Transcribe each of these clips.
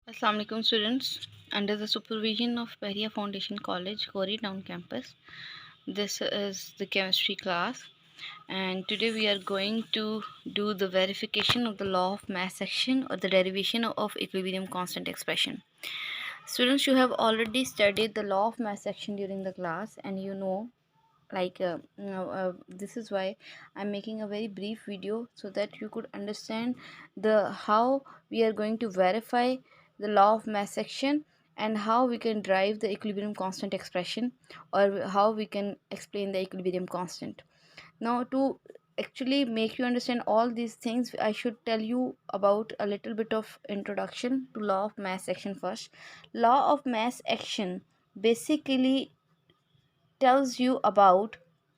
Assalamu alaikum students. Under the supervision of Peria Foundation College, Gori Town campus, this is the chemistry class, and today we are going to do the verification of the law of mass action or the derivation of equilibrium constant expression. Students, you have already studied the law of mass action during the class, and you know this is why I'm making a very brief video so that you could understand the how we are going to verify the law of mass action and how we can derive the equilibrium constant expression, or how we can explain the equilibrium constant. Now, to actually make you understand all these things, I should tell you about a little bit of introduction to law of mass action first. Law of mass action basically tells you about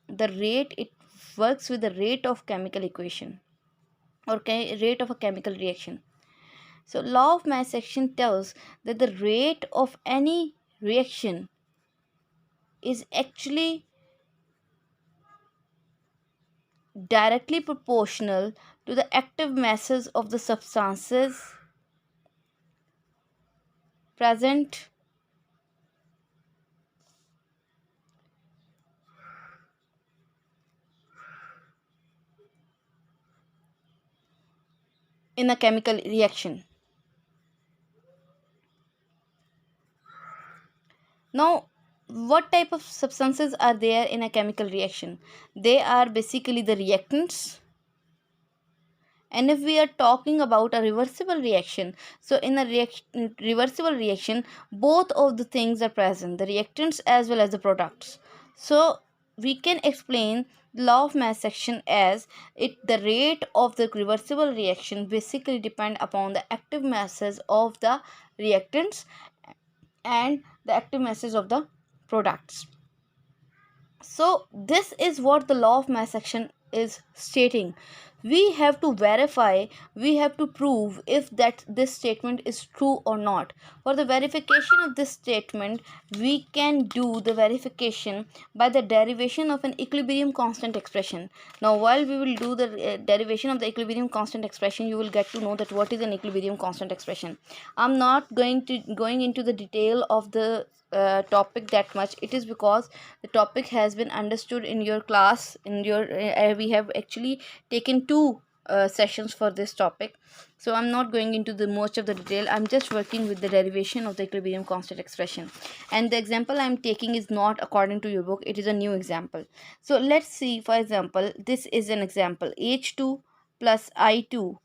the rate. It works with the rate of chemical equation, or rate of a chemical reaction. So law of mass action tells that the rate of any reaction is actually directly proportional to the active masses of the substances present in a chemical reaction. Now, what type of substances are there in a chemical reaction? They are basically the reactants. And if we are talking about a reversible reaction, so in a reversible reaction, both of the things are present, the reactants as well as the products. So we can explain the law of mass action as the rate of the reversible reaction basically depend upon the active masses of the reactants and the active masses of the products. So this is what the law of mass action is stating. We have to verify, we have to prove if that this statement is true or not. For the verification of this statement, we can do the verification by the derivation of an equilibrium constant expression. Now while we will do the derivation of the equilibrium constant expression, you will get to know that what is an equilibrium constant expression. I'm not going into the detail of the topic that much. It is because the topic has been understood in your class. In your we have actually taken two sessions for this topic, so I'm not going into the much of the detail. I'm just working with the derivation of the equilibrium constant expression, and the example I'm taking is not according to your book. It is a new example. So let's see. For example, this is an example: H2 plus I2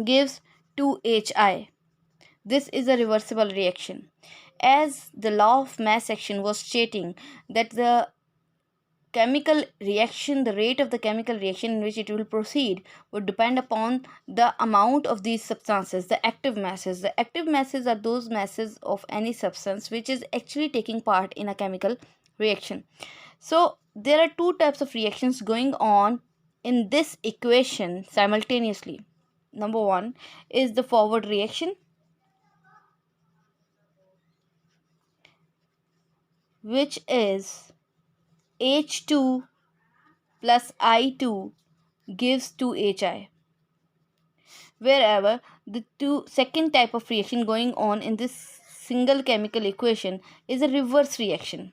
gives 2HI. This is a reversible reaction. As the law of mass action was stating that the chemical reaction, the rate of the chemical reaction in which it will proceed, would depend upon the amount of these substances, the active masses. The active masses are those masses of any substance which is actually taking part in a chemical reaction. So there are two types of reactions going on in this equation simultaneously. Number one is the forward reaction, which is H2 plus I2 gives 2HI. Wherever the second type of reaction going on in this single chemical equation is a reverse reaction.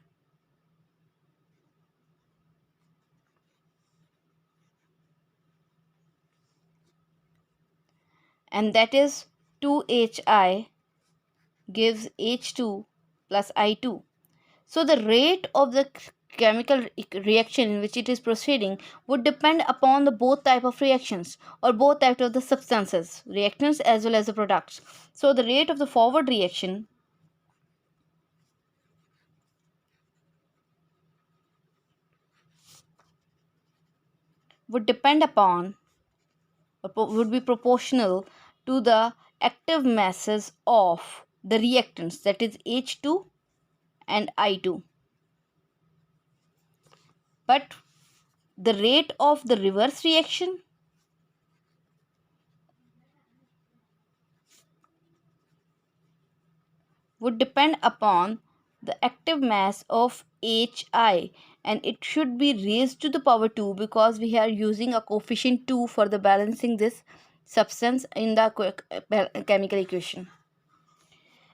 And that is 2HI gives H2 plus I2. So the rate of the chemical reaction in which it is proceeding would depend upon the both type of reactions, or both types of the substances, reactants as well as the products. So the rate of the forward reaction would depend upon, or would be proportional to the active masses of the reactants, that is H2 and I2. But the rate of the reverse reaction would depend upon the active mass of Hi, and it should be raised to the power 2 because we are using a coefficient 2 for the balancing this substance in the chemical equation.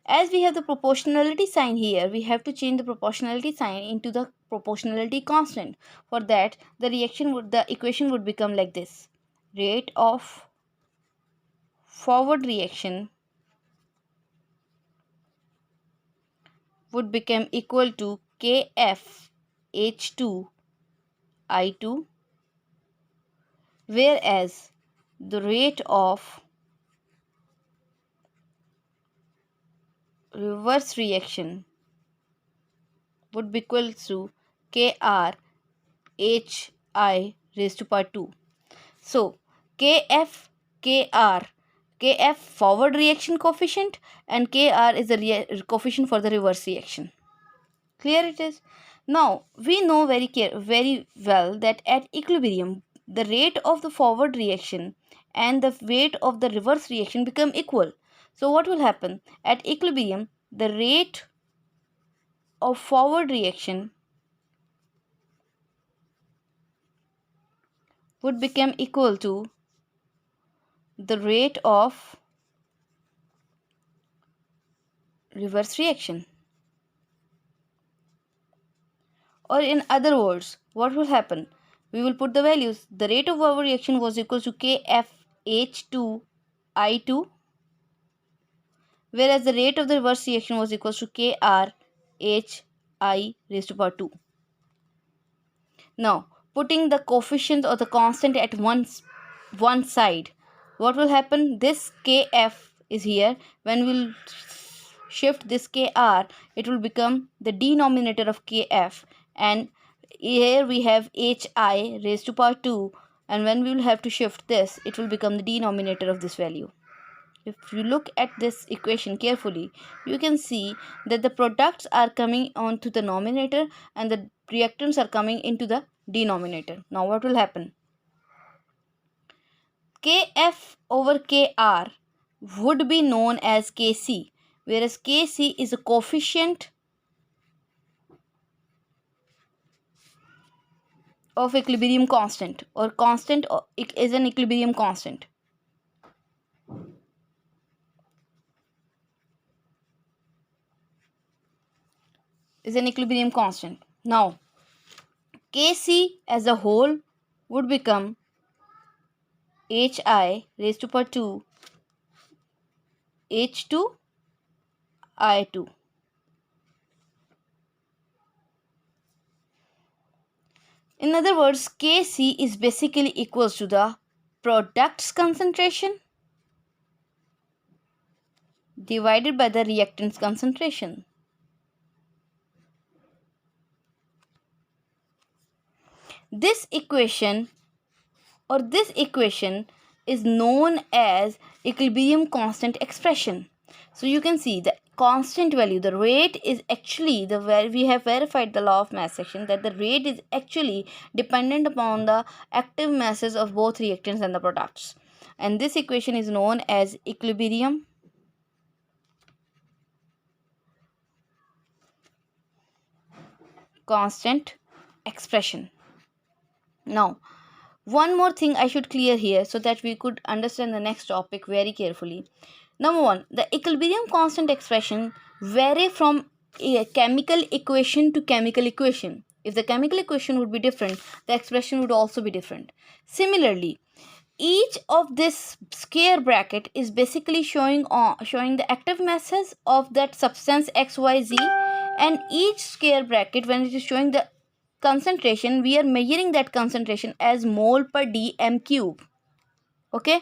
As we have the proportionality sign here, we have to change the proportionality sign into the proportionality constant. For that, the equation would become like this: rate of forward reaction would become equal to Kf H2 I2, whereas the rate of reverse reaction would be equal to Kr Hi raised to power 2. So Kf, Kr, Kf forward reaction coefficient and Kr is the coefficient for the reverse reaction. Clear it is? Now we know very well that at equilibrium the rate of the forward reaction and the rate of the reverse reaction become equal. So what will happen? At equilibrium the rate of forward reaction would become equal to the rate of reverse reaction. Or in other words, what will happen? We will put the values. The rate of overreaction was equal to KFH2I2, whereas the rate of the reverse reaction was equal to KRHI raised to power 2. Now, putting the coefficient or the constant at one side, what will happen? This Kf is here. When we'll shift this Kr, it will become the denominator of Kf, and here we have Hi raised to power 2, and when we will have to shift this, it will become the denominator of this value. If you look at this equation carefully, you can see that the products are coming onto the numerator and the reactants are coming into the denominator. Now what will happen? Kf over Kr would be known as Kc, whereas Kc is a coefficient of equilibrium constant, or constant is an equilibrium constant. Is an equilibrium constant. Now Kc as a whole would become Hi raised to power 2 H2 I2. In other words, Kc is basically equals to the product's concentration divided by the reactant's concentration. This equation is known as equilibrium constant expression. So you can see the constant value, the rate is actually where we have verified the law of mass action, that the rate is actually dependent upon the active masses of both reactants and the products, and this equation is known as equilibrium constant expression. Now one more thing I should clear here so that we could understand the next topic very carefully. Number one, the equilibrium constant expression vary from a chemical equation to chemical equation. If the chemical equation would be different, the expression would also be different. Similarly, each of this square bracket is basically showing the active masses of that substance XYZ, and each square bracket, when it is showing the concentration, we are measuring that concentration as mole per dm cube. Okay,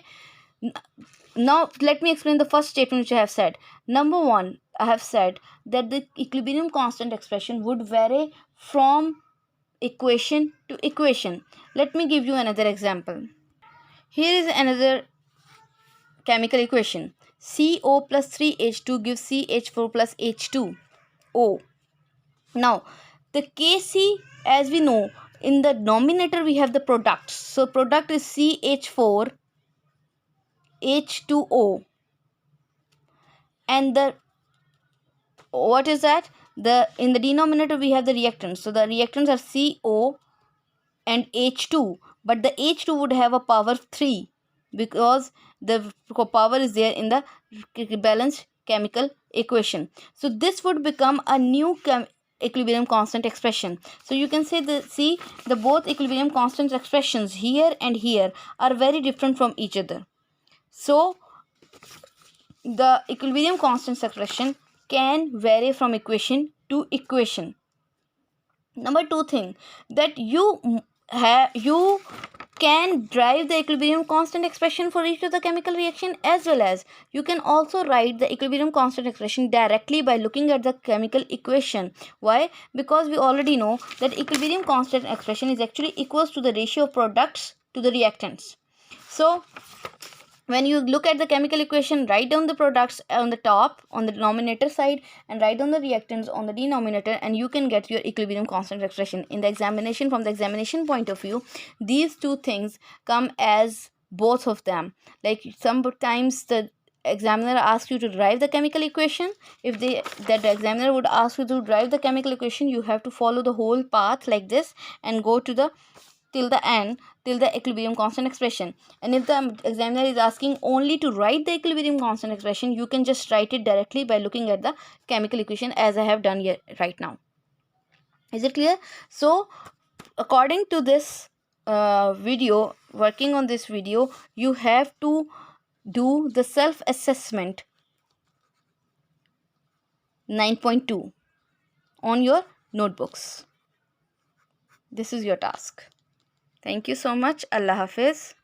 now let me explain the first statement which I have said. Number one, I have said that the equilibrium constant expression would vary from equation to equation. Let me give you another example. Here is another chemical equation. CO plus 3H2 gives CH4 plus H2O. Now the Kc, as we know, in the denominator we have the product. So product is CH4 H2O, and the what is that? The in the denominator we have the reactants. So the reactants are CO and H2, but the H2 would have a power 3 because the power is there in the balanced chemical equation. So this would become a new equilibrium constant expression. So you can say the both equilibrium constant expressions here and here are very different from each other. So the equilibrium constant expression can vary from equation to equation. Number two thing, that you can derive the equilibrium constant expression for each of the chemical reaction, as well as you can also write the equilibrium constant expression directly by looking at the chemical equation. Why? Because we already know that equilibrium constant expression is actually equals to the ratio of products to the reactants. So when you look at the chemical equation, write down the products on the top on the denominator side and write down the reactants on the denominator, and you can get your equilibrium constant expression. In the examination, from the examination point of view, these two things come as both of them. Like sometimes the examiner asks you to derive the chemical equation. If the examiner would ask you to derive the chemical equation, you have to follow the whole path like this and go to the till the end, till the equilibrium constant expression. And if the examiner is asking only to write the equilibrium constant expression, you can just write it directly by looking at the chemical equation, as I have done here right now. Is it clear? So according to this video, working on this video, you have to do the self assessment 9.2 on your notebooks. This is your task. Thank you so much. Allah Hafiz.